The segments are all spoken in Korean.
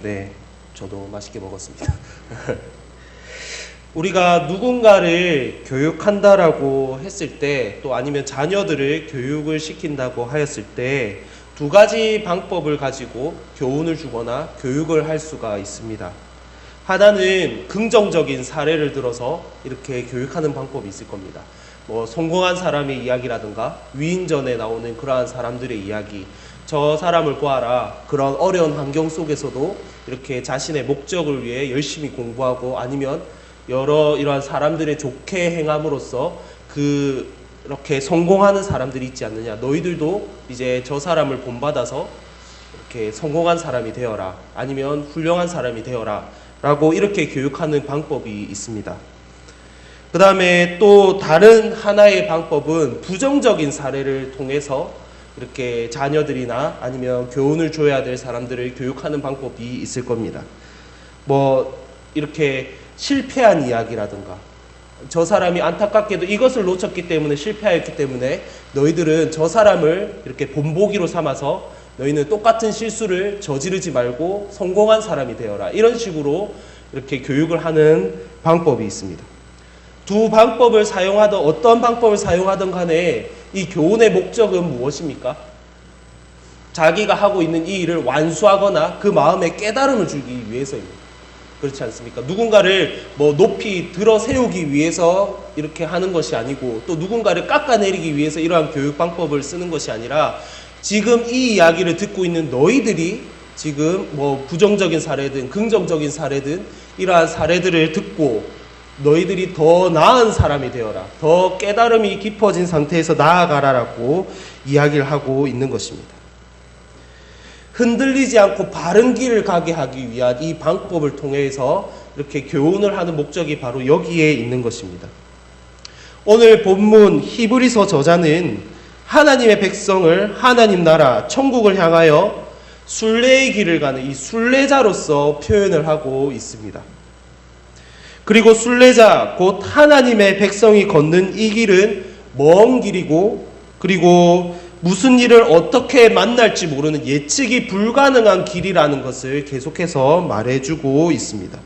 네, 저도 맛있게 먹었습니다. 우리가 누군가를 교육한다라고 했을 때, 또 아니면 자녀들을 교육을 시킨다고 하였을 때 두 가지 방법을 가지고 교훈을 주거나 교육을 할 수가 있습니다. 하나는 긍정적인 사례를 들어서 이렇게 교육하는 방법이 있을 겁니다. 성공한 사람의 이야기라든가 위인전에 나오는 그러한 사람들의 이야기, 저 사람을 보아라, 그런 어려운 환경 속에서도 이렇게 자신의 목적을 위해 열심히 공부하고, 아니면 이러한 사람들의 좋게 행함으로써 이렇게 성공하는 사람들이 있지 않느냐, 너희들도 이제 저 사람을 본받아서 이렇게 성공한 사람이 되어라, 아니면 훌륭한 사람이 되어라 라고 이렇게 교육하는 방법이 있습니다. 그 다음에 또 다른 하나의 방법은 부정적인 사례를 통해서 이렇게 자녀들이나 아니면 교훈을 줘야 될 사람들을 교육하는 방법이 있을 겁니다. 이렇게 실패한 이야기라든가, 저 사람이 안타깝게도 이것을 놓쳤기 때문에 실패하였기 때문에 너희들은 저 사람을 이렇게 본보기로 삼아서 너희는 똑같은 실수를 저지르지 말고 성공한 사람이 되어라, 이런 식으로 이렇게 교육을 하는 방법이 있습니다. 두 방법을 사용하든 어떤 방법을 사용하든 간에 이 교훈의 목적은 무엇입니까? 자기가 하고 있는 이 일을 완수하거나 그 마음에 깨달음을 주기 위해서입니다. 그렇지 않습니까? 누군가를 높이 들어 세우기 위해서 이렇게 하는 것이 아니고, 또 누군가를 깎아내리기 위해서 이러한 교육 방법을 쓰는 것이 아니라, 지금 이 이야기를 듣고 있는 너희들이 지금 부정적인 사례든 긍정적인 사례든 이러한 사례들을 듣고 너희들이 더 나은 사람이 되어라, 더 깨달음이 깊어진 상태에서 나아가라라고 이야기를 하고 있는 것입니다. 흔들리지 않고 바른 길을 가게 하기 위한 이 방법을 통해서 이렇게 교훈을 하는 목적이 바로 여기에 있는 것입니다. 오늘 본문 히브리서 저자는 하나님의 백성을 하나님 나라 천국을 향하여 순례의 길을 가는 이 순례자로서 표현을 하고 있습니다. 그리고 순례자 곧 하나님의 백성이 걷는 이 길은 먼 길이고, 그리고 무슨 일을 어떻게 만날지 모르는 예측이 불가능한 길이라는 것을 계속해서 말해주고 있습니다.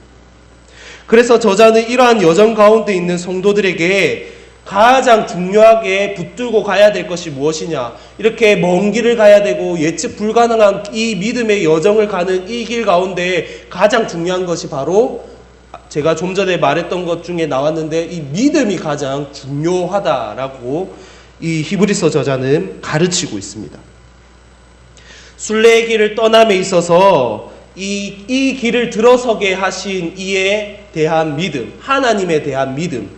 그래서 저자는 이러한 여정 가운데 있는 성도들에게 가장 중요하게 붙들고 가야 될 것이 무엇이냐, 이렇게 먼 길을 가야 되고 예측 불가능한 이 믿음의 여정을 가는 이 길 가운데 가장 중요한 것이 바로 제가 좀 전에 말했던 것 중에 나왔는데, 이 믿음이 가장 중요하다라고 이 히브리서 저자는 가르치고 있습니다. 순례의 길을 떠남에 있어서 이 길을 들어서게 하신 이에 대한 믿음, 하나님에 대한 믿음,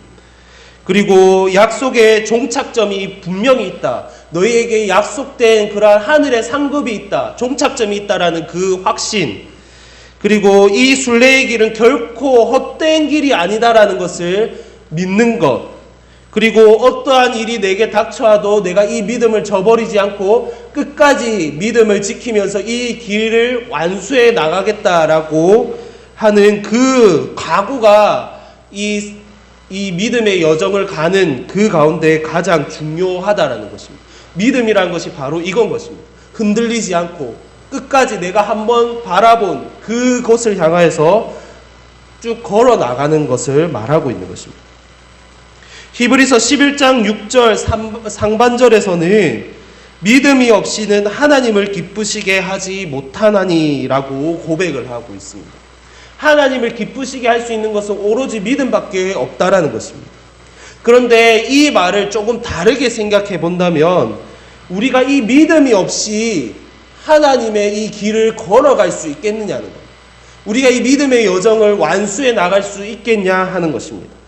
그리고 약속의 종착점이 분명히 있다, 너희에게 약속된 그러한 하늘의 상급이 있다, 종착점이 있다라는 그 확신, 그리고 이 순례의 길은 결코 헛된 길이 아니다라는 것을 믿는 것, 그리고 어떠한 일이 내게 닥쳐와도 내가 이 믿음을 저버리지 않고 끝까지 믿음을 지키면서 이 길을 완수해 나가겠다라고 하는 그 각오가 이 믿음의 여정을 가는 그 가운데 가장 중요하다라는 것입니다. 믿음이라는 것이 바로 이건 것입니다. 흔들리지 않고 끝까지 내가 한번 바라본 그것을 향하여서 쭉 걸어 나가는 것을 말하고 있는 것입니다. 히브리서 11장 6절 상반절에서는 믿음이 없이는 하나님을 기쁘시게 하지 못하나니라고 고백을 하고 있습니다. 하나님을 기쁘시게 할 수 있는 것은 오로지 믿음밖에 없다라는 것입니다. 그런데 이 말을 조금 다르게 생각해 본다면, 우리가 이 믿음이 없이 하나님의 이 길을 걸어갈 수 있겠느냐는 것, 우리가 이 믿음의 여정을 완수해 나갈 수 있겠냐 하는 것입니다.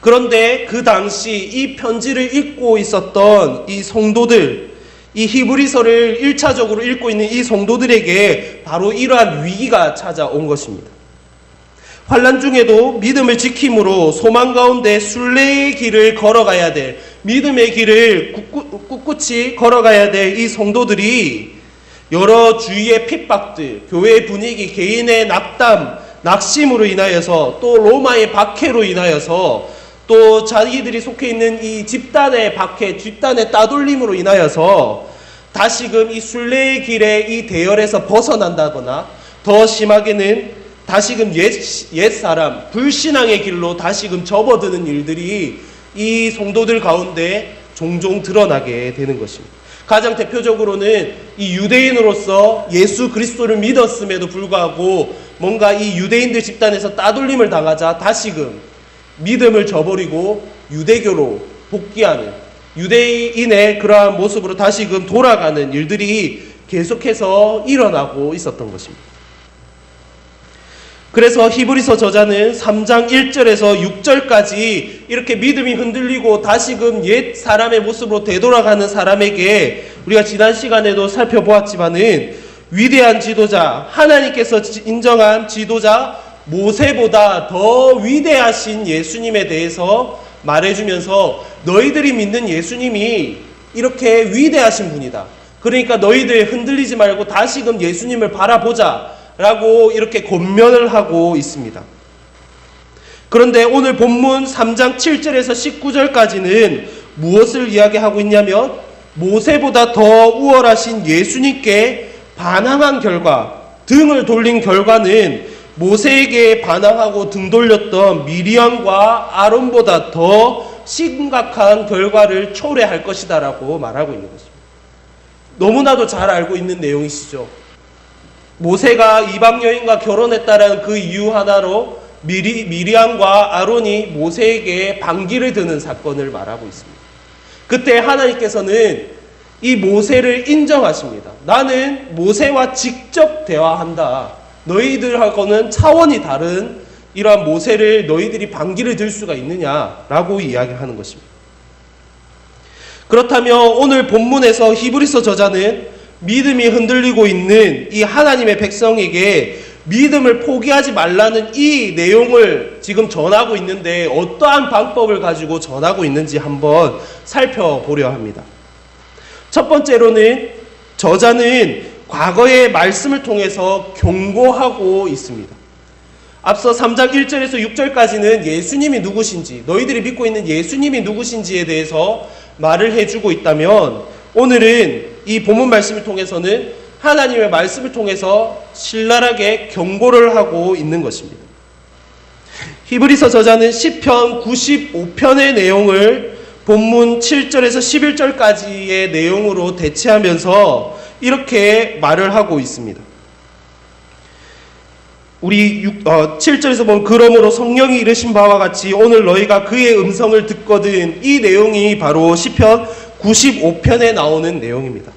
그런데 그 당시 이 편지를 읽고 있었던 이 성도들, 이 히브리서를 1차적으로 읽고 있는 이 성도들에게 바로 이러한 위기가 찾아온 것입니다. 환난 중에도 믿음을 지킴으로 소망 가운데 순례의 길을 걸어가야 될, 믿음의 길을 꿋꿋이 걸어가야 될 이 성도들이 여러 주위의 핍박들, 교회의 분위기, 개인의 낙담, 낙심으로 인하여서, 또 로마의 박해로 인하여서, 또 자기들이 속해 있는 이 집단의 박해, 집단의 따돌림으로 인하여서 다시금 이 순례의 길에 이 대열에서 벗어난다거나 더 심하게는 다시금 옛사람, 불신앙의 길로 다시금 접어드는 일들이 이 성도들 가운데 종종 드러나게 되는 것입니다. 가장 대표적으로는 이 유대인으로서 예수 그리스도를 믿었음에도 불구하고 뭔가 이 유대인들 집단에서 따돌림을 당하자 다시금 믿음을 저버리고 유대교로 복귀하는, 유대인의 그러한 모습으로 다시금 돌아가는 일들이 계속해서 일어나고 있었던 것입니다. 그래서 히브리서 저자는 3장 1절에서 6절까지 이렇게 믿음이 흔들리고 다시금 옛 사람의 모습으로 되돌아가는 사람에게 우리가 지난 시간에도 살펴보았지만은 위대한 지도자, 하나님께서 인정한 지도자 모세보다 더 위대하신 예수님에 대해서 말해주면서 너희들이 믿는 예수님이 이렇게 위대하신 분이다. 그러니까 너희들 흔들리지 말고 다시금 예수님을 바라보자 라고 이렇게 권면을 하고 있습니다. 그런데 오늘 본문 3장 7절에서 19절까지는 무엇을 이야기하고 있냐면 모세보다 더 우월하신 예수님께 반항한 결과, 등을 돌린 결과는 모세에게 반항하고 등 돌렸던 미리암과 아론보다 더 심각한 결과를 초래할 것이다 라고 말하고 있는 것입니다. 너무나도 잘 알고 있는 내용이시죠. 모세가 이방 여인과 결혼했다는 그 이유 하나로 미리암과 아론이 모세에게 반기를 드는 사건을 말하고 있습니다. 그때 하나님께서는 이 모세를 인정하십니다. 나는 모세와 직접 대화한다. 너희들하고는 차원이 다른 이러한 모세를 너희들이 반기를 들 수가 있느냐라고 이야기하는 것입니다. 그렇다면 오늘 본문에서 히브리서 저자는 믿음이 흔들리고 있는 이 하나님의 백성에게 믿음을 포기하지 말라는 이 내용을 지금 전하고 있는데 어떠한 방법을 가지고 전하고 있는지 한번 살펴보려 합니다. 첫 번째로는 저자는 과거의 말씀을 통해서 경고하고 있습니다. 앞서 3장 1절에서 6절까지는 예수님이 누구신지, 너희들이 믿고 있는 예수님이 누구신지에 대해서 말을 해주고 있다면 오늘은 이 본문 말씀을 통해서는 하나님의 말씀을 통해서 신랄하게 경고를 하고 있는 것입니다. 히브리서 저자는 시편 95편의 내용을 본문 7절에서 11절까지의 내용으로 대체하면서 이렇게 말을 하고 있습니다. 우리 7절에서 보면 그러므로 성령이 이르신 바와 같이 오늘 너희가 그의 음성을 듣거든, 이 내용이 바로 시편 95편에 나오는 내용입니다.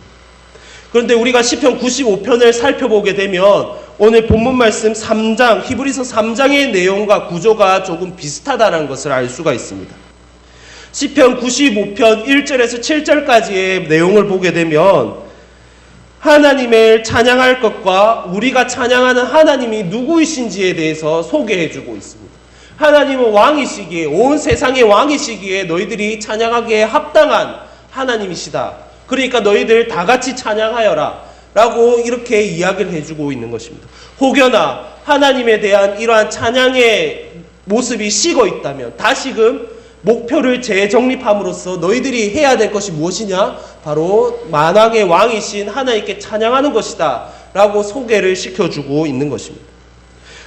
그런데 우리가 시편 95편을 살펴보게 되면 오늘 본문 말씀 3장, 히브리서 3장의 내용과 구조가 조금 비슷하다는 것을 알 수가 있습니다. 시편 95편 1절에서 7절까지의 내용을 보게 되면 하나님을 찬양할 것과 우리가 찬양하는 하나님이 누구이신지에 대해서 소개해주고 있습니다. 하나님은 왕이시기에, 온 세상의 왕이시기에 너희들이 찬양하기에 합당한 하나님이시다. 그러니까 너희들 다 같이 찬양하여라 라고 이렇게 이야기를 해주고 있는 것입니다. 혹여나 하나님에 대한 이러한 찬양의 모습이 식어 있다면 다시금 목표를 재정립함으로써 너희들이 해야 될 것이 무엇이냐? 바로 만왕의 왕이신 하나님께 찬양하는 것이다 라고 소개를 시켜주고 있는 것입니다.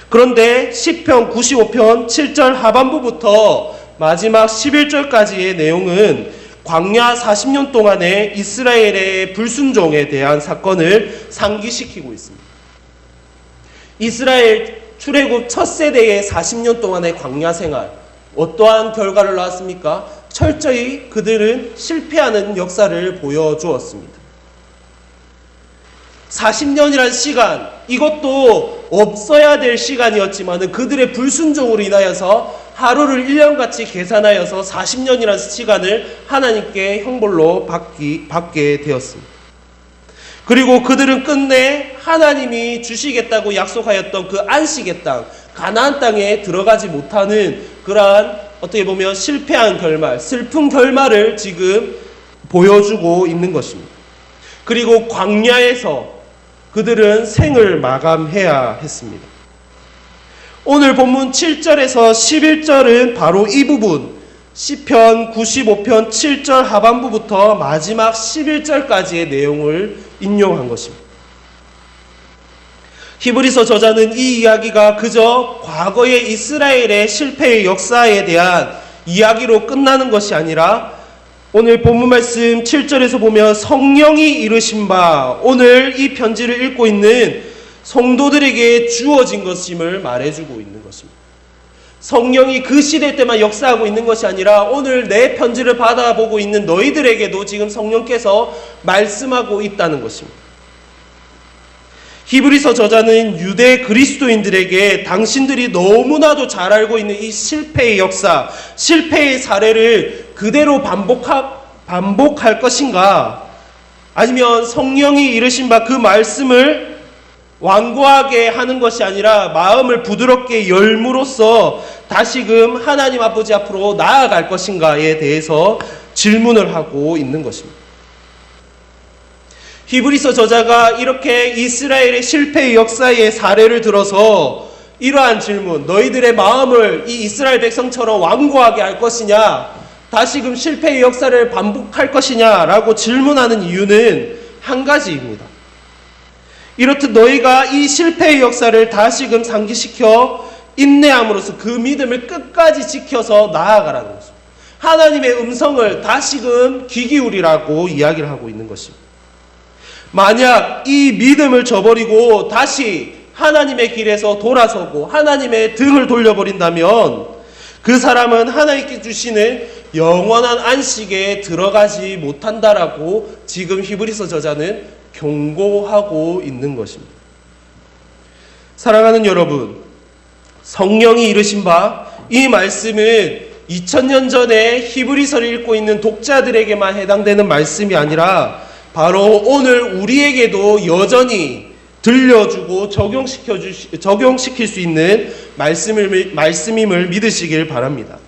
그런데 시편 95편 7절 하반부부터 마지막 11절까지의 내용은 광야 40년 동안의 이스라엘의 불순종에 대한 사건을 상기시키고 있습니다. 이스라엘 출애굽 첫 세대의 40년 동안의 광야 생활, 어떠한 결과를 낳았습니까? 철저히 그들은 실패하는 역사를 보여주었습니다. 40년이란 시간, 이것도 없어야 될 시간이었지만 그들의 불순종으로 인하여서 하루를 1년같이 계산하여서 40년이라는 시간을 하나님께 형벌로 받게 되었습니다. 그리고 그들은 끝내 하나님이 주시겠다고 약속하였던 그 안식의 땅, 가나안 땅에 들어가지 못하는 그러한 어떻게 보면 실패한 결말, 슬픈 결말을 지금 보여주고 있는 것입니다. 그리고 광야에서 그들은 생을 마감해야 했습니다. 오늘 본문 7절에서 11절은 바로 이 부분, 시편 95편 7절 하반부부터 마지막 11절까지의 내용을 인용한 것입니다. 히브리서 저자는 이 이야기가 그저 과거의 이스라엘의 실패의 역사에 대한 이야기로 끝나는 것이 아니라 오늘 본문 말씀 7절에서 보면 성령이 이르신 바 오늘 이 편지를 읽고 있는 성도들에게 주어진 것임을 말해주고 있는 것입니다. 성령이 그 시대 때만 역사하고 있는 것이 아니라 오늘 내 편지를 받아보고 있는 너희들에게도 지금 성령께서 말씀하고 있다는 것입니다. 히브리서 저자는 유대 그리스도인들에게 당신들이 너무나도 잘 알고 있는 이 실패의 역사, 실패의 사례를 그대로 반복할 것인가? 아니면 성령이 이르신 바 그 말씀을 완고하게 하는 것이 아니라 마음을 부드럽게 열므로써 다시금 하나님 아버지 앞으로 나아갈 것인가에 대해서 질문을 하고 있는 것입니다. 히브리서 저자가 이렇게 이스라엘의 실패의 역사의 사례를 들어서 이러한 질문, 너희들의 마음을 이 이스라엘 백성처럼 완고하게 할 것이냐, 다시금 실패의 역사를 반복할 것이냐라고 질문하는 이유는 한 가지입니다. 이렇듯 너희가 이 실패의 역사를 다시금 상기시켜 인내함으로써 그 믿음을 끝까지 지켜서 나아가라는 것입니다. 하나님의 음성을 다시금 귀 기울이라고 이야기를 하고 있는 것입니다. 만약 이 믿음을 저버리고 다시 하나님의 길에서 돌아서고 하나님의 등을 돌려버린다면 그 사람은 하나님께 주시는 영원한 안식에 들어가지 못한다라고 지금 히브리서 저자는 경고하고 있는 것입니다. 사랑하는 여러분, 성령이 이르신 바 이 말씀은 2000년 전에 히브리서를 읽고 있는 독자들에게만 해당되는 말씀이 아니라 바로 오늘 우리에게도 여전히 들려주고 적용시킬 수 있는 말씀임을 믿으시길 바랍니다.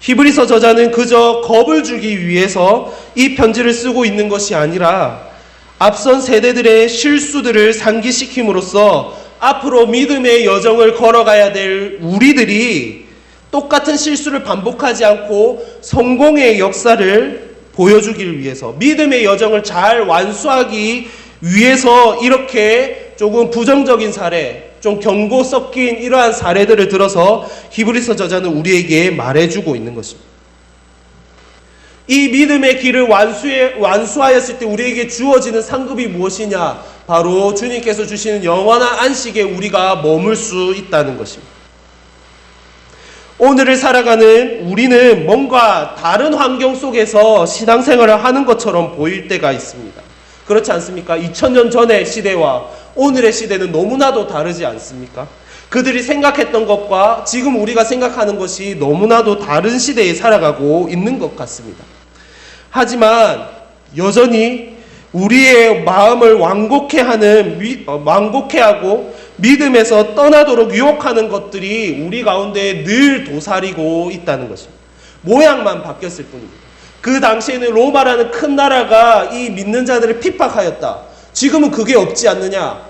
히브리서 저자는 그저 겁을 주기 위해서 이 편지를 쓰고 있는 것이 아니라 앞선 세대들의 실수들을 상기시킴으로써 앞으로 믿음의 여정을 걸어가야 될 우리들이 똑같은 실수를 반복하지 않고 성공의 역사를 보여주기 위해서 믿음의 여정을 잘 완수하기 위해서 이렇게 조금 부정적인 사례, 좀 경고 섞인 이러한 사례들을 들어서 히브리서 저자는 우리에게 말해주고 있는 것입니다. 이 믿음의 길을 완수하였을 때 우리에게 주어지는 상급이 무엇이냐? 바로 주님께서 주시는 영원한 안식에 우리가 머물 수 있다는 것입니다. 오늘을 살아가는 우리는 뭔가 다른 환경 속에서 신앙생활을 하는 것처럼 보일 때가 있습니다. 그렇지 않습니까? 2000년 전의 시대와 오늘의 시대는 너무나도 다르지 않습니까? 그들이 생각했던 것과 지금 우리가 생각하는 것이 너무나도 다른 시대에 살아가고 있는 것 같습니다. 하지만 여전히 우리의 마음을 완곡해 하고 믿음에서 떠나도록 유혹하는 것들이 우리 가운데 늘 도사리고 있다는 것입니다. 모양만 바뀌었을 뿐입니다. 그 당시에는 로마라는 큰 나라가 이 믿는 자들을 핍박하였다. 지금은 그게 없지 않느냐?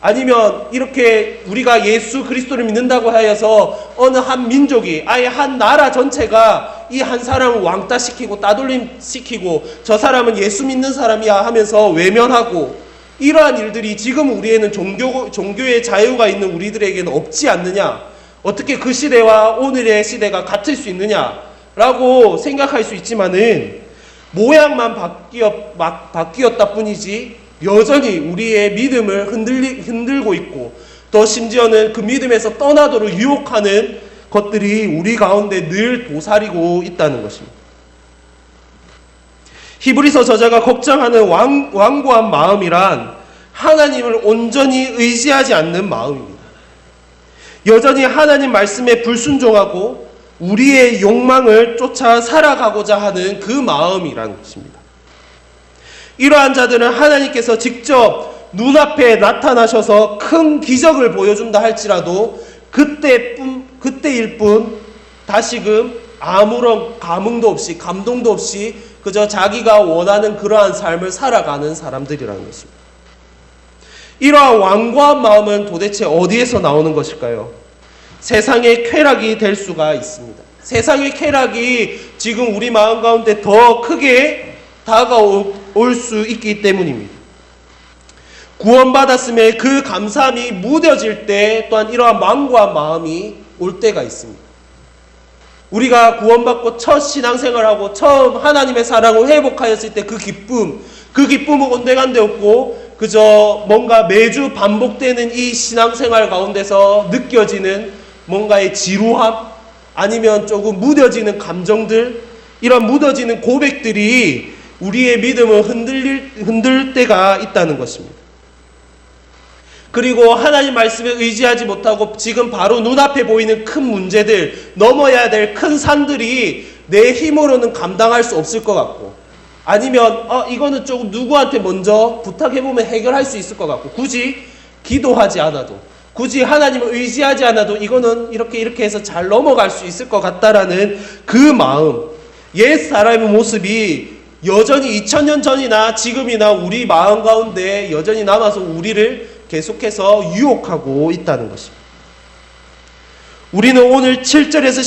아니면 이렇게 우리가 예수 그리스도를 믿는다고 하여서 어느 한 민족이, 아예 한 나라 전체가 이 한 사람을 왕따시키고 따돌림시키고 저 사람은 예수 믿는 사람이야 하면서 외면하고, 이러한 일들이 지금 우리에는 종교의 자유가 있는 우리들에게는 없지 않느냐? 어떻게 그 시대와 오늘의 시대가 같을 수 있느냐라고 생각할 수 있지만은 모양만 바뀌었다 뿐이지 여전히 우리의 믿음을 흔들고 있고 또 심지어는 그 믿음에서 떠나도록 유혹하는 것들이 우리 가운데 늘 도사리고 있다는 것입니다. 히브리서 저자가 걱정하는 완고한 마음이란 하나님을 온전히 의지하지 않는 마음입니다. 여전히 하나님 말씀에 불순종하고 우리의 욕망을 쫓아 살아가고자 하는 그 마음이라는 것입니다. 이러한 자들은 하나님께서 직접 눈앞에 나타나셔서 큰 기적을 보여준다 할지라도 그때일 뿐 다시금 아무런 감흥도 없이 감동도 없이 그저 자기가 원하는 그러한 삶을 살아가는 사람들이라는 것입니다. 이러한 완고한 마음은 도대체 어디에서 나오는 것일까요? 세상의 쾌락이 될 수가 있습니다. 세상의 쾌락이 지금 우리 마음 가운데 더 크게 다가올 수 있기 때문입니다. 구원받았음에 그 감사함이 무뎌질 때 또한 이러한 망고한 마음이 올 때가 있습니다. 우리가 구원받고 첫 신앙생활하고 처음 하나님의 사랑을 회복하였을 때 그 기쁨은 온데간데 없고 그저 뭔가 매주 반복되는 이 신앙생활 가운데서 느껴지는 뭔가의 지루함 아니면 조금 무뎌지는 감정들, 이런 무뎌지는 고백들이 우리의 믿음을 흔들 때가 있다는 것입니다. 그리고 하나님 말씀에 의지하지 못하고 지금 바로 눈앞에 보이는 큰 문제들, 넘어야 될 큰 산들이 내 힘으로는 감당할 수 없을 것 같고, 아니면 이거는 조금 누구한테 먼저 부탁해보면 해결할 수 있을 것 같고, 굳이 기도하지 않아도, 굳이 하나님을 의지하지 않아도 이거는 이렇게 해서 잘 넘어갈 수 있을 것 같다라는 그 마음, 옛 사람의 모습이 여전히 2000년 전이나 지금이나 우리 마음 가운데 여전히 남아서 우리를 계속해서 유혹하고 있다는 것입니다. 우리는 오늘 7절에서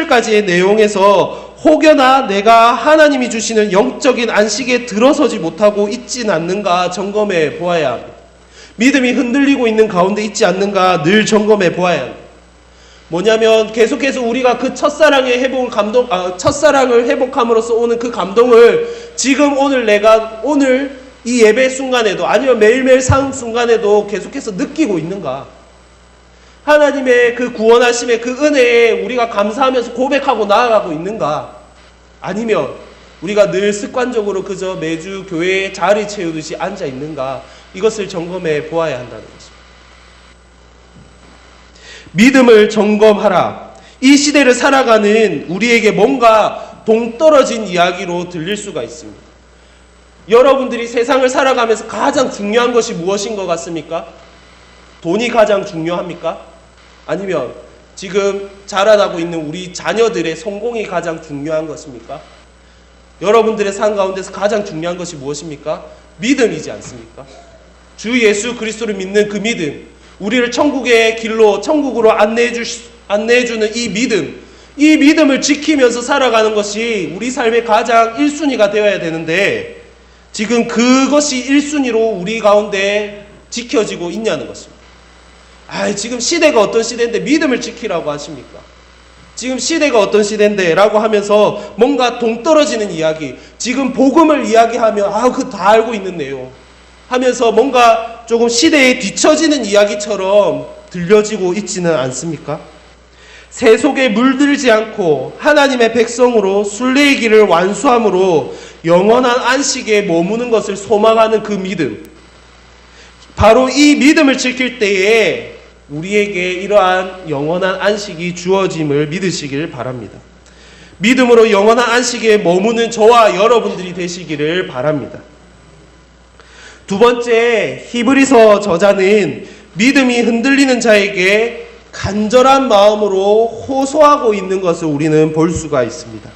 11절까지의 내용에서 혹여나 내가 하나님이 주시는 영적인 안식에 들어서지 못하고 있진 않는가 점검해 보아야 합니다. 믿음이 흔들리고 있는 가운데 있지 않는가 늘 점검해 보아야 합니다. 뭐냐면 계속해서 우리가 그 첫사랑을 회복함으로써 오는 그 감동을 지금 오늘 이 예배 순간에도 아니면 매일매일 삶 순간에도 계속해서 느끼고 있는가? 하나님의 그 구원하심의 그 은혜에 우리가 감사하면서 고백하고 나아가고 있는가? 아니면 우리가 늘 습관적으로 그저 매주 교회에 자리 채우듯이 앉아 있는가? 이것을 점검해 보아야 한다는 것입니다. 믿음을 점검하라. 이 시대를 살아가는 우리에게 뭔가 동떨어진 이야기로 들릴 수가 있습니다. 여러분들이 세상을 살아가면서 가장 중요한 것이 무엇인 것 같습니까? 돈이 가장 중요합니까? 아니면 지금 자라나고 있는 우리 자녀들의 성공이 가장 중요한 것입니까? 여러분들의 삶 가운데서 가장 중요한 것이 무엇입니까? 믿음이지 않습니까? 주 예수 그리스도를 믿는 그 믿음, 우리를 천국의 길로 천국으로 안내해주는 이 믿음을 지키면서 살아가는 것이 우리 삶의 가장 1순위가 되어야 되는데 지금 그것이 1순위로 우리 가운데 지켜지고 있냐는 것입니다. 지금 시대가 어떤 시대인데 믿음을 지키라고 하십니까? 지금 시대가 어떤 시대인데 라고 하면서 뭔가 동떨어지는 이야기, 지금 복음을 이야기하면 그거 다 알고 있는 내용 하면서 뭔가 조금 시대에 뒤처지는 이야기처럼 들려지고 있지는 않습니까? 새 속에 물들지 않고 하나님의 백성으로 순례의 길을 완수함으로 영원한 안식에 머무는 것을 소망하는 그 믿음, 바로 이 믿음을 지킬 때에 우리에게 이러한 영원한 안식이 주어짐을 믿으시길 바랍니다. 믿음으로 영원한 안식에 머무는 저와 여러분들이 되시기를 바랍니다. 두 번째, 히브리서 저자는 믿음이 흔들리는 자에게 간절한 마음으로 호소하고 있는 것을 우리는 볼 수가 있습니다.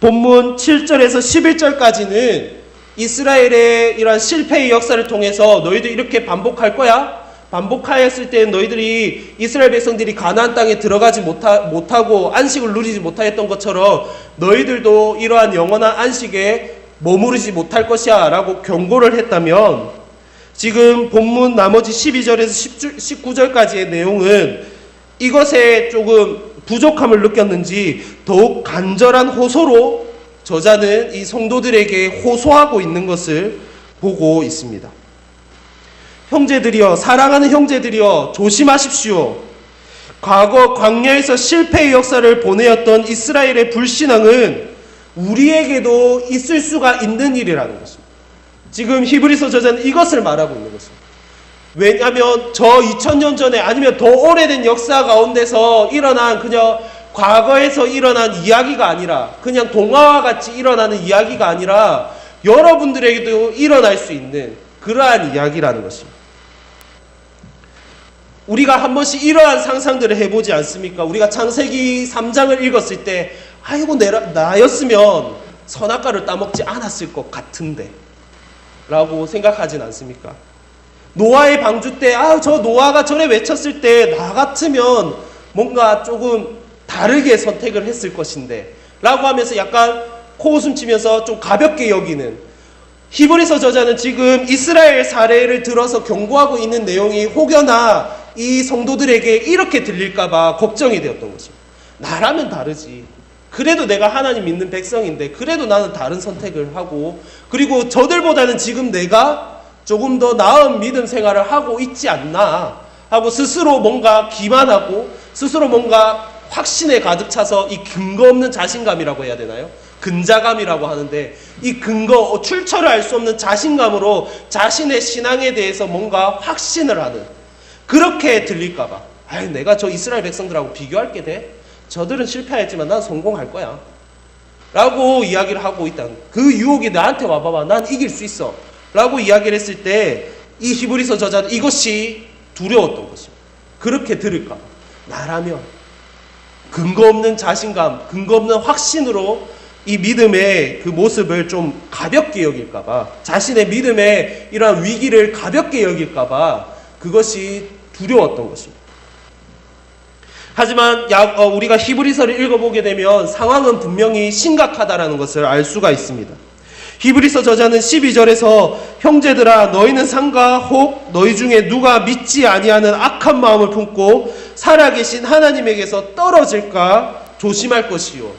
본문 7절에서 11절까지는 이스라엘의 이러한 실패의 역사를 통해서 너희들 이렇게 반복할 거야? 반복하였을 때 너희들이 이스라엘 백성들이 가나안 땅에 들어가지 못하고 안식을 누리지 못하였던 것처럼 너희들도 이러한 영원한 안식에 머무르지 못할 것이야 라고 경고를 했다면, 지금 본문 나머지 12절에서 19절까지의 내용은 이것에 조금 부족함을 느꼈는지 더욱 간절한 호소로 저자는 이 성도들에게 호소하고 있는 것을 보고 있습니다. 형제들이여, 사랑하는 형제들이여, 조심하십시오. 과거 광야에서 실패의 역사를 보내었던 이스라엘의 불신앙은 우리에게도 있을 수가 있는 일이라는 것입니다. 지금 히브리서 저자는 이것을 말하고 있는 것입니다. 왜냐하면 저 2000년 전에 아니면 더 오래된 역사 가운데서 일어난 그냥 과거에서 일어난 이야기가 아니라, 그냥 동화와 같이 일어나는 이야기가 아니라 여러분들에게도 일어날 수 있는 그러한 이야기라는 것입니다. 우리가 한 번씩 이러한 상상들을 해보지 않습니까? 우리가 창세기 3장을 읽었을 때 아이고 나였으면 선악과를 따먹지 않았을 것 같은데 라고 생각하진 않습니까? 노아의 방주 때 저 노아가 전에 외쳤을 때 나 같으면 뭔가 조금 다르게 선택을 했을 것인데 라고 하면서 약간 코웃음 치면서 좀 가볍게 여기는, 히브리서 저자는 지금 이스라엘 사례를 들어서 경고하고 있는 내용이 혹여나 이 성도들에게 이렇게 들릴까봐 걱정이 되었던 것입니다. 나라면 다르지. 그래도 내가 하나님 믿는 백성인데 그래도 나는 다른 선택을 하고, 그리고 저들보다는 지금 내가 조금 더 나은 믿음 생활을 하고 있지 않나 하고 스스로 뭔가 기만하고 스스로 뭔가 확신에 가득 차서 이 근거 없는 자신감이라고 해야 되나요? 근자감이라고 하는데, 이 근거, 출처를 알 수 없는 자신감으로 자신의 신앙에 대해서 뭔가 확신을 하는, 그렇게 들릴까봐, 내가 저 이스라엘 백성들하고 비교할 게 돼? 저들은 실패했지만 난 성공할 거야 라고 이야기를 하고 있다는, 그 유혹이 나한테 와봐봐, 난 이길 수 있어 라고 이야기를 했을 때 이 히브리서 저자는 이것이 두려웠던 것입니다. 그렇게 들을까, 나라면 근거 없는 자신감, 근거 없는 확신으로 이 믿음의 그 모습을 좀 가볍게 여길까봐, 자신의 믿음의 이러한 위기를 가볍게 여길까봐 그것이 두려웠던 것입니다. 하지만 우리가 히브리서를 읽어보게 되면 상황은 분명히 심각하다라는 것을 알 수가 있습니다. 히브리서 저자는 12절에서 형제들아 너희는 상가 혹 너희 중에 누가 믿지 아니하는 악한 마음을 품고 살아계신 하나님에게서 떨어질까 조심할 것이요.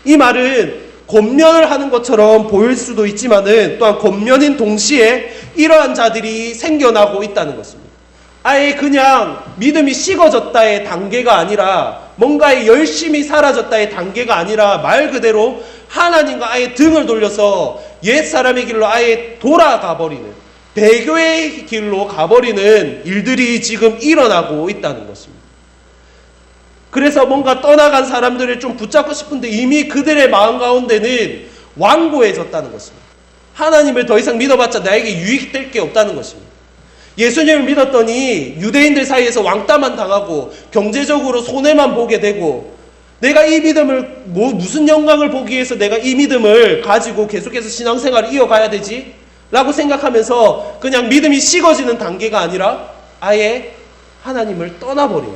이 말은 권면을 하는 것처럼 보일 수도 있지만은 또한 권면인 동시에 이러한 자들이 생겨나고 있다는 것입니다. 아예 그냥 믿음이 식어졌다의 단계가 아니라, 뭔가에 열심히 사라졌다의 단계가 아니라 말 그대로 하나님과 아예 등을 돌려서 옛사람의 길로 아예 돌아가 버리는, 배교의 길로 가버리는 일들이 지금 일어나고 있다는 것입니다. 그래서 뭔가 떠나간 사람들을 좀 붙잡고 싶은데 이미 그들의 마음 가운데는 완고해졌다는 것입니다. 하나님을 더 이상 믿어봤자 나에게 유익될 게 없다는 것입니다. 예수님을 믿었더니 유대인들 사이에서 왕따만 당하고 경제적으로 손해만 보게 되고, 내가 이 믿음을 무슨 영광을 보기 위해서 내가 이 믿음을 가지고 계속해서 신앙생활을 이어가야 되지? 라고 생각하면서 그냥 믿음이 식어지는 단계가 아니라 아예 하나님을 떠나버리는,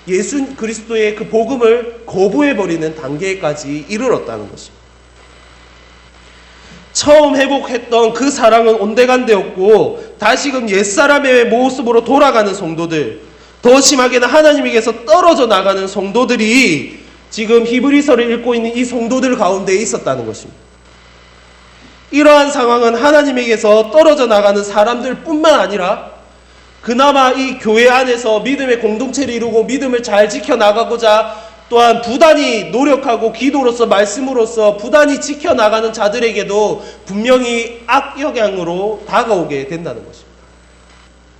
예수 그리스도의 그 복음을 거부해버리는 단계까지 이르렀다는 것입니다. 처음 회복했던 그 사랑은 온데간데였고 다시금 옛사람의 모습으로 돌아가는 성도들, 더 심하게는 하나님에게서 떨어져 나가는 성도들이 지금 히브리서를 읽고 있는 이 성도들 가운데 있었다는 것입니다. 이러한 상황은 하나님에게서 떨어져 나가는 사람들 뿐만 아니라 그나마 이 교회 안에서 믿음의 공동체를 이루고 믿음을 잘 지켜나가고자 또한 부단히 노력하고 기도로서 말씀으로서 부단히 지켜나가는 자들에게도 분명히 악영향으로 다가오게 된다는 것입니다.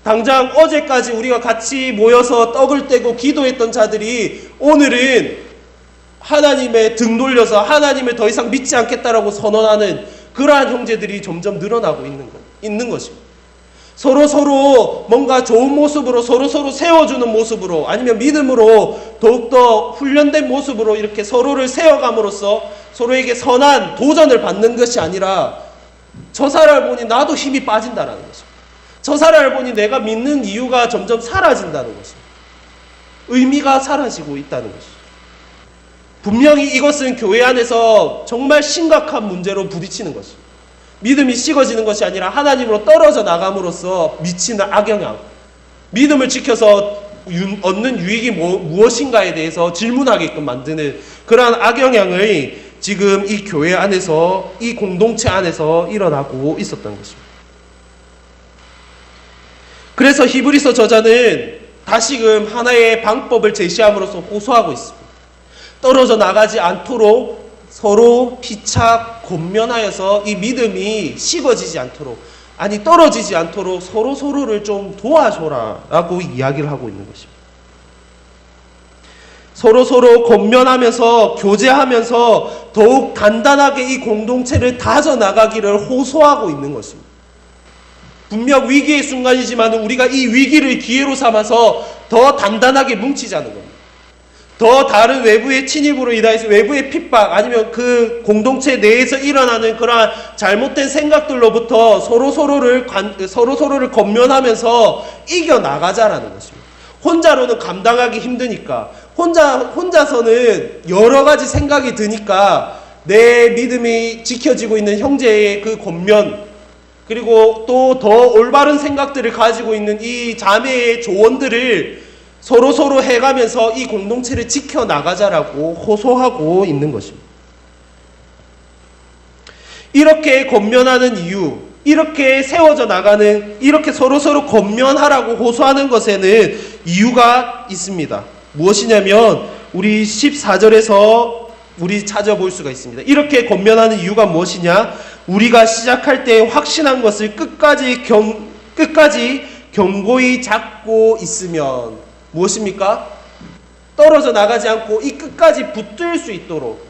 당장 어제까지 우리가 같이 모여서 떡을 떼고 기도했던 자들이 오늘은 하나님의 등 돌려서 하나님을 더 이상 믿지 않겠다라고 선언하는 그러한 형제들이 점점 늘어나고 있는 것입니다. 서로 뭔가 좋은 모습으로 서로 세워주는 모습으로, 아니면 믿음으로 더욱더 훈련된 모습으로 이렇게 서로를 세워감으로써 서로에게 선한 도전을 받는 것이 아니라, 저 사람을 보니 나도 힘이 빠진다라는 것입니다. 저 사람을 보니 내가 믿는 이유가 점점 사라진다는 것입니다. 의미가 사라지고 있다는 것입니다. 분명히 이것은 교회 안에서 정말 심각한 문제로 부딪히는 것입니다. 믿음이 식어지는 것이 아니라 하나님으로 떨어져 나감으로써 미치는 악영향, 믿음을 지켜서 얻는 유익이 무엇인가에 대해서 질문하게끔 만드는 그러한 악영향을 지금 이 교회 안에서, 이 공동체 안에서 일어나고 있었던 것입니다. 그래서 히브리서 저자는 다시금 하나의 방법을 제시함으로써 호소하고 있습니다. 떨어져 나가지 않도록 서로 피착, 권면하여서 이 믿음이 식어지지 않도록, 아니 떨어지지 않도록 서로를 좀 도와줘라 라고 이야기를 하고 있는 것입니다. 서로 권면하면서 교제하면서 더욱 단단하게 이 공동체를 다져나가기를 호소하고 있는 것입니다. 분명 위기의 순간이지만 우리가 이 위기를 기회로 삼아서 더 단단하게 뭉치자는 겁니다. 더 다른 외부의 침입으로 인해서 외부의 핍박, 아니면 그 공동체 내에서 일어나는 그러한 잘못된 생각들로부터 서로를 권면하면서 이겨나가자라는 것입니다. 혼자로는 감당하기 힘드니까, 혼자서는 여러 가지 생각이 드니까 내 믿음이 지켜지고 있는 형제의 그 권면, 그리고 또 더 올바른 생각들을 가지고 있는 이 자매의 조언들을 서로 해가면서 이 공동체를 지켜나가자라고 호소하고 있는 것입니다. 이렇게 권면하는 이유, 이렇게 세워져 나가는, 이렇게 서로 권면하라고 호소하는 것에는 이유가 있습니다. 무엇이냐면 우리 14절에서 우리 찾아볼 수가 있습니다. 이렇게 권면하는 이유가 무엇이냐? 우리가 시작할 때 확신한 것을 끝까지 견고히 잡고 있으면, 무엇입니까? 떨어져 나가지 않고 이 끝까지 붙들 수 있도록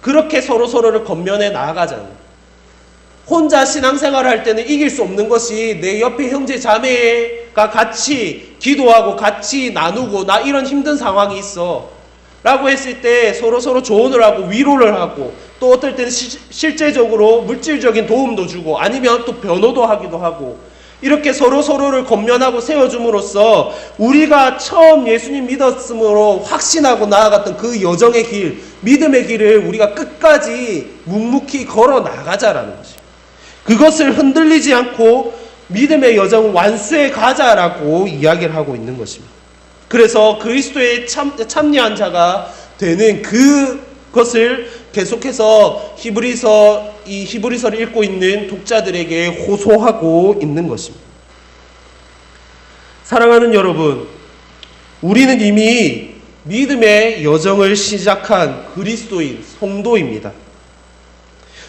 그렇게 서로를 권면해 나아가잖아요. 혼자 신앙생활을 할 때는 이길 수 없는 것이 내 옆에 형제 자매가 같이 기도하고 같이 나누고 나 이런 힘든 상황이 있어 라고 했을 때 서로 조언을 하고 위로를 하고 또 어떨 때는 실제적으로 물질적인 도움도 주고 아니면 또 변호도 하기도 하고 이렇게 서로를 권면하고 세워줌으로써 우리가 처음 예수님 믿었으므로 확신하고 나아갔던 그 여정의 길, 믿음의 길을 우리가 끝까지 묵묵히 걸어 나가자라는 것입니다. 그것을 흔들리지 않고 믿음의 여정 완수해 가자라고 이야기를 하고 있는 것입니다. 그래서 그리스도의 참여한 자가 되는 그것을 계속해서 히브리서를 읽고 있는 독자들에게 호소하고 있는 것입니다. 사랑하는 여러분, 우리는 이미 믿음의 여정을 시작한 그리스도인 성도입니다.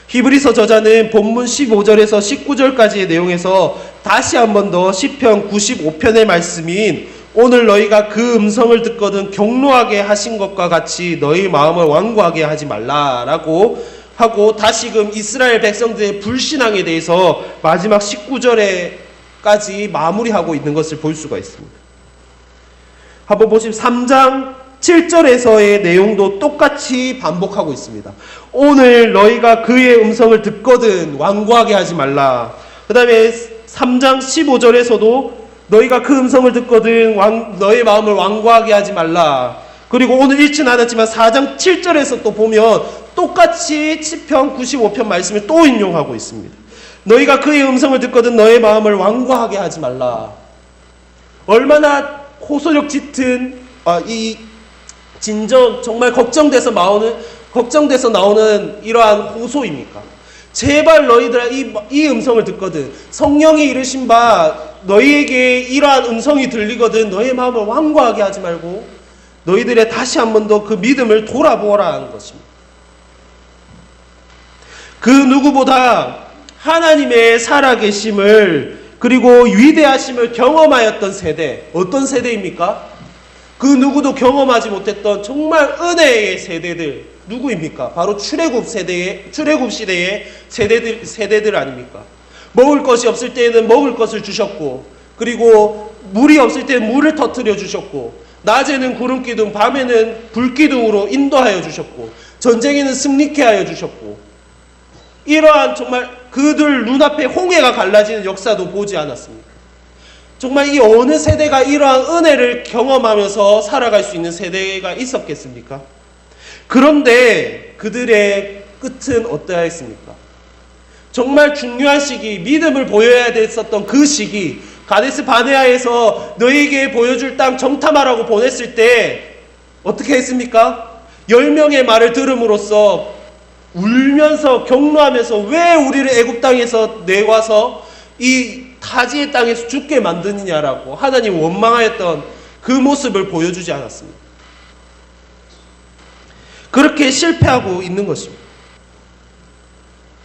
히브리서 저자는 본문 15절에서 19절까지의 내용에서 다시 한 번 더 시편 95편의 말씀인 오늘 너희가 그 음성을 듣거든 경노하게 하신 것과 같이 너희 마음을 완고하게 하지 말라라고 하고 다시금 이스라엘 백성들의 불신앙에 대해서 마지막 19절에까지 마무리하고 있는 것을 볼 수가 있습니다. 한번 보시면 3장 7절에서의 내용도 똑같이 반복하고 있습니다. 오늘 너희가 그의 음성을 듣거든 완고하게 하지 말라. 그 다음에 3장 15절에서도 너희가 그 음성을 듣거든 너의 마음을 완고하게 하지 말라. 그리고 오늘 읽지는 않았지만 4장 7절에서 또 보면 똑같이 시편 95편 말씀을 또 인용하고 있습니다. 너희가 그의 음성을 듣거든 너의 마음을 완고하게 하지 말라. 얼마나 호소력 짙은 이 진정 정말 걱정돼서 나오는 이러한 호소입니까? 제발 너희들아 이 음성을 듣거든 성령이 이르신 바 너희에게 이러한 음성이 들리거든 너의 마음을 완고하게 하지 말고 너희들의 다시 한 번 더 그 믿음을 돌아보라 하는 것입니다. 그 누구보다 하나님의 살아계심을 그리고 위대하심을 경험하였던 세대, 어떤 세대입니까? 그 누구도 경험하지 못했던 정말 은혜의 세대들 누구입니까? 바로 출애굽 시대의 세대들 아닙니까? 먹을 것이 없을 때에는 먹을 것을 주셨고 그리고 물이 없을 때는 물을 터뜨려 주셨고 낮에는 구름기둥 밤에는 불기둥으로 인도하여 주셨고 전쟁에는 승리케 하여 주셨고 이러한 정말 그들 눈앞에 홍해가 갈라지는 역사도 보지 않았습니까? 정말 이 어느 세대가 이러한 은혜를 경험하면서 살아갈 수 있는 세대가 있었겠습니까? 그런데 그들의 끝은 어떠했습니까? 정말 중요한 시기, 믿음을 보여야 됐었던 그 시기, 가데스 바네아에서 너희에게 보여줄 땅 정탐하라고 보냈을 때 어떻게 했습니까? 10명의 말을 들음으로써 울면서 격노하면서 왜 우리를 애굽 땅에서 내와서 이 타지의 땅에서 죽게 만드느냐라고 하나님 원망하였던 그 모습을 보여주지 않았습니다. 그렇게 실패하고 있는 것입니다.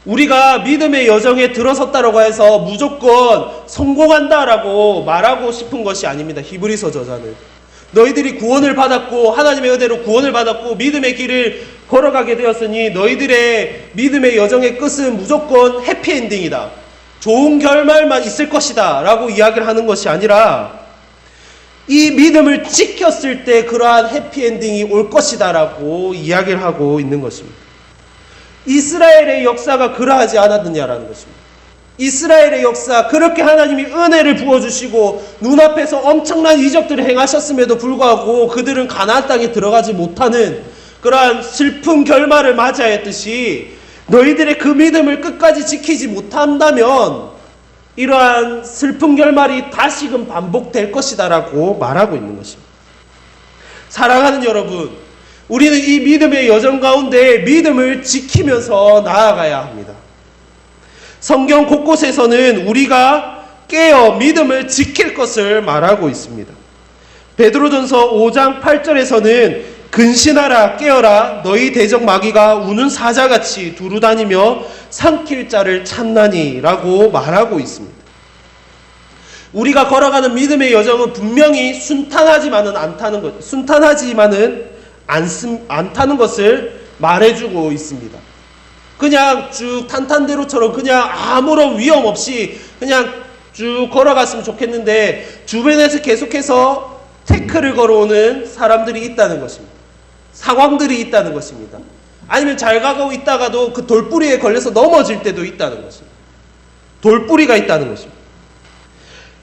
우리가 믿음의 여정에 들어섰다라고 해서 무조건 성공한다라고 말하고 싶은 것이 아닙니다. 히브리서 저자는 너희들이 구원을 받았고 하나님의 은혜로 구원을 받았고 믿음의 길을 걸어가게 되었으니 너희들의 믿음의 여정의 끝은 무조건 해피엔딩이다. 좋은 결말만 있을 것이다 라고 이야기를 하는 것이 아니라 이 믿음을 지켰을 때 그러한 해피엔딩이 올 것이다 라고 이야기를 하고 있는 것입니다. 이스라엘의 역사가 그러하지 않았느냐라는 것입니다. 이스라엘의 역사, 그렇게 하나님이 은혜를 부어주시고 눈앞에서 엄청난 이적들을 행하셨음에도 불구하고 그들은 가나안 땅에 들어가지 못하는 그러한 슬픈 결말을 맞이하였듯이 너희들의 그 믿음을 끝까지 지키지 못한다면 이러한 슬픈 결말이 다시금 반복될 것이다 라고 말하고 있는 것입니다. 사랑하는 여러분, 우리는 이 믿음의 여정 가운데 믿음을 지키면서 나아가야 합니다. 성경 곳곳에서는 우리가 깨어 믿음을 지킬 것을 말하고 있습니다. 베드로전서 5장 8절에서는 근신하라 깨어라 너희 대적 마귀가 우는 사자같이 두루다니며 삼킬 자를 찾나니 라고 말하고 있습니다. 우리가 걸어가는 믿음의 여정은 분명히 순탄하지만은 않다는 것을 말해주고 있습니다. 그냥 쭉 탄탄대로처럼 그냥 아무런 위험 없이 그냥 쭉 걸어갔으면 좋겠는데 주변에서 계속해서 태클을 걸어오는 사람들이 있다는 것입니다. 상황들이 있다는 것입니다. 아니면 잘 가고 있다가도 그 돌뿌리에 걸려서 넘어질 때도 있다는 것입니다. 돌뿌리가 있다는 것입니다.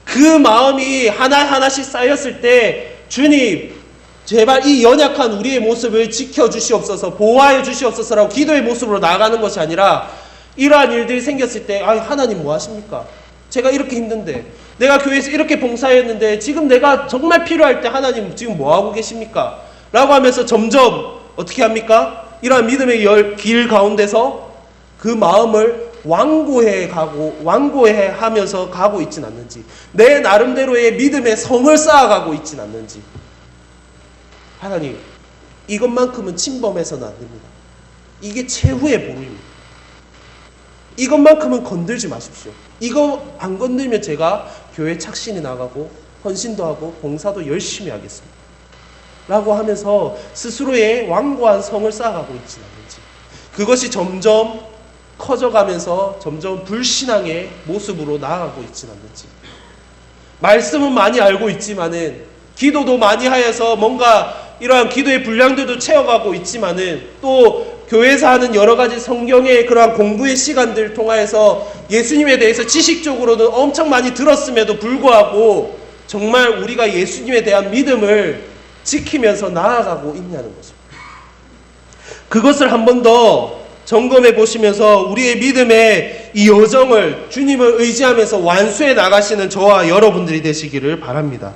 그 마음이 하나하나씩 쌓였을 때 주님 제발 이 연약한 우리의 모습을 지켜주시옵소서, 보호하여 주시옵소서라고 기도의 모습으로 나아가는 것이 아니라 이러한 일들이 생겼을 때 하나님 뭐 하십니까? 제가 이렇게 힘든데, 내가 교회에서 이렇게 봉사했는데 지금 내가 정말 필요할 때 하나님 지금 뭐 하고 계십니까? 라고 하면서 점점 어떻게 합니까? 이러한 믿음의 길 가운데서 그 마음을 완고해 하면서 가고 있진 않는지, 내 나름대로의 믿음의 성을 쌓아가고 있진 않는지. 하나님, 이것만큼은 침범해서는 안 됩니다. 이게 최후의 보루입니다. 이것만큼은 건들지 마십시오. 이거 안 건들면 제가 교회 착신이 나가고 헌신도 하고 봉사도 열심히 하겠습니다. 라고 하면서 스스로의 완고한 성을 쌓아가고 있진 않는지, 그것이 점점 커져가면서 점점 불신앙의 모습으로 나아가고 있진 않는지, 말씀은 많이 알고 있지만은 기도도 많이 하여서 뭔가 이러한 기도의 분량들도 채워가고 있지만은 또 교회에서 하는 여러 가지 성경의 그러한 공부의 시간들 통하여서 예수님에 대해서 지식적으로는 엄청 많이 들었음에도 불구하고 정말 우리가 예수님에 대한 믿음을 지키면서 나아가고 있냐는 것입니다. 그것을 한 번 더 점검해 보시면서 우리의 믿음의 이 여정을 주님을 의지하면서 완수해 나가시는 저와 여러분들이 되시기를 바랍니다.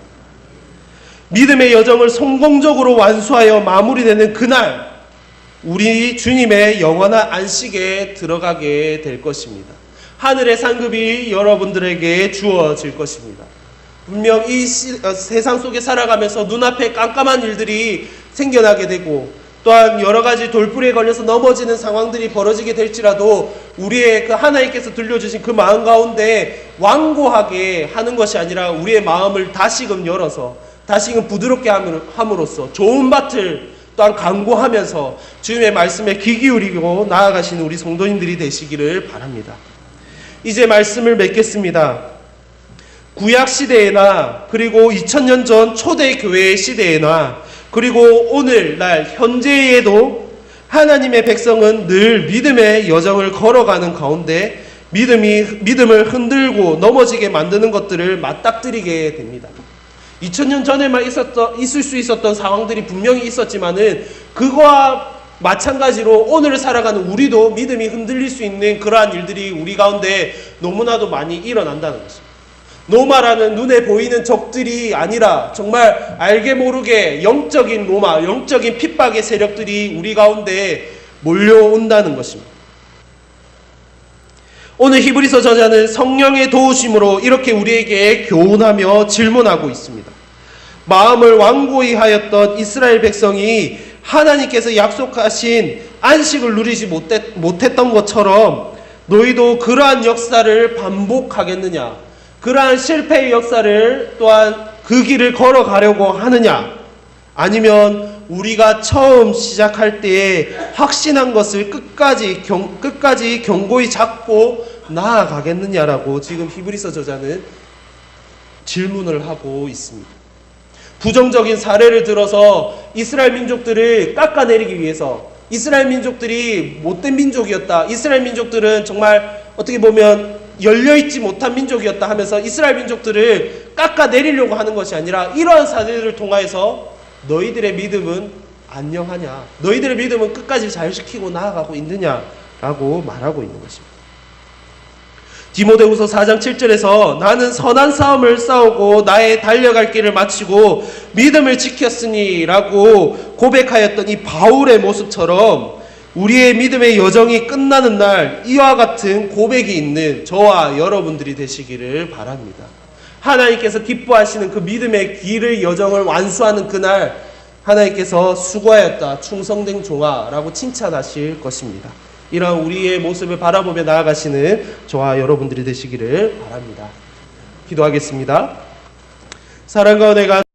믿음의 여정을 성공적으로 완수하여 마무리되는 그날 우리 주님의 영원한 안식에 들어가게 될 것입니다. 하늘의 상급이 여러분들에게 주어질 것입니다. 분명 이 세상 속에 살아가면서 눈앞에 깜깜한 일들이 생겨나게 되고 또한 여러 가지 돌뿌리에 걸려서 넘어지는 상황들이 벌어지게 될지라도 우리의 그 하나님께서 들려주신 그 마음 가운데 완고하게 하는 것이 아니라 우리의 마음을 다시금 열어서 다시금 부드럽게 함으로써 좋은 밭을 또한 강구하면서 주님의 말씀에 귀 기울이고 나아가시는 우리 성도님들이 되시기를 바랍니다. 이제 말씀을 맺겠습니다. 구약시대에나 그리고 2000년 전 초대교회의 시대에나 그리고 오늘날 현재에도 하나님의 백성은 늘 믿음의 여정을 걸어가는 가운데 믿음을 흔들고 넘어지게 만드는 것들을 맞닥뜨리게 됩니다. 2000년 전에만 있을 수 있었던 상황들이 분명히 있었지만은 그거와 마찬가지로 오늘을 살아가는 우리도 믿음이 흔들릴 수 있는 그러한 일들이 우리 가운데 너무나도 많이 일어난다는 것입니다. 로마라는 눈에 보이는 적들이 아니라 정말 알게 모르게 영적인 로마, 영적인 핍박의 세력들이 우리 가운데 몰려온다는 것입니다. 오늘 히브리서 저자는 성령의 도우심으로 이렇게 우리에게 교훈하며 질문하고 있습니다. 마음을 완고히 하였던 이스라엘 백성이 하나님께서 약속하신 안식을 누리지 못했던 것처럼 너희도 그러한 역사를 반복하겠느냐? 그러한 실패의 역사를 또한 그 길을 걸어가려고 하느냐? 아니면 우리가 처음 시작할 때에 확신한 것을 끝까지 견고히 잡고 나아가겠느냐라고 지금 히브리서 저자는 질문을 하고 있습니다. 부정적인 사례를 들어서 이스라엘 민족들을 깎아내리기 위해서 이스라엘 민족들이 못된 민족이었다. 이스라엘 민족들은 정말 어떻게 보면 열려있지 못한 민족이었다 하면서 이스라엘 민족들을 깎아내리려고 하는 것이 아니라 이러한 사례들을 통하여서 너희들의 믿음은 안녕하냐, 너희들의 믿음은 끝까지 잘 지키고 나아가고 있느냐라고 말하고 있는 것입니다. 디모데후서 4장 7절에서 나는 선한 싸움을 싸우고 나의 달려갈 길을 마치고 믿음을 지켰으니 라고 고백하였던 이 바울의 모습처럼 우리의 믿음의 여정이 끝나는 날 이와 같은 고백이 있는 저와 여러분들이 되시기를 바랍니다. 하나님께서 기뻐하시는 그 믿음의 길의 여정을 완수하는 그날 하나님께서 수고하였다 충성된 종아 라고 칭찬하실 것입니다. 이런 우리의 모습을 바라보며 나아가시는 저와 여러분들이 되시기를 바랍니다. 기도하겠습니다. 사랑과 은혜가